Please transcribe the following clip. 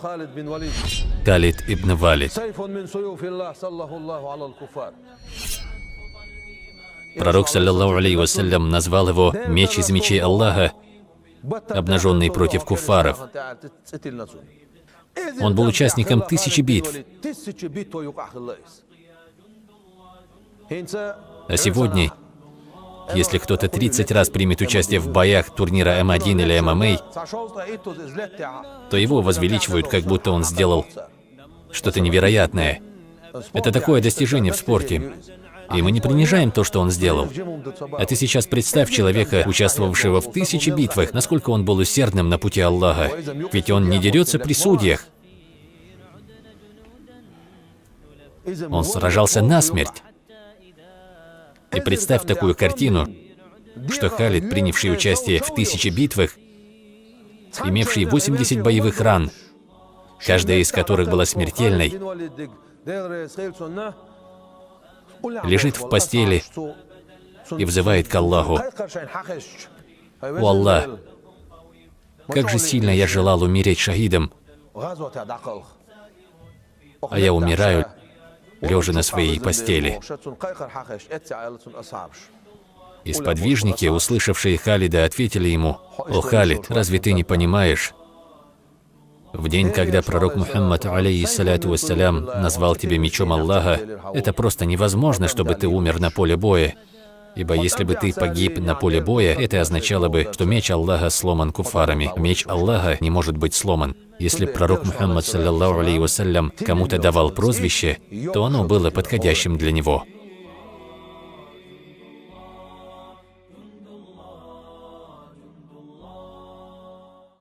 Халид ибн Валид. Пророк, саллаллаху алейхи вассалям, назвал его «меч из мечей Аллаха, обнаженный против куффаров». Он был участником 1000 битв. А сегодня, если кто-то 30 раз примет участие в боях турнира М1 или ММА, то его возвеличивают, как будто он сделал что-то невероятное. Это такое достижение в спорте. И мы не принижаем то, что он сделал. А ты сейчас представь человека, участвовавшего в 1000 битвах, насколько он был усердным на пути Аллаха. Ведь он не дерется при судьях. Он сражался насмерть. И представь такую картину, что Халид, принявший участие в 1000 битвах, имевший 80 боевых ран, каждая из которых была смертельной, лежит в постели и взывает к Аллаху: «О Аллах, как же сильно я желал умереть шахидом, а я умираю, лежа на своей постели». И сподвижники, услышавшие Халида, ответили ему: «О Халид, разве ты не понимаешь? В день, когда пророк Мухаммад, алейхиссаляту вассалям, назвал тебя мечом Аллаха, это просто невозможно, чтобы ты умер на поле боя. Ибо если бы ты погиб на поле боя, это означало бы, что меч Аллаха сломан куфарами. Меч Аллаха не может быть сломан. Если пророк Мухаммад, саллаллаху алейхи вассалям, кому-то давал прозвище, то оно было подходящим для него.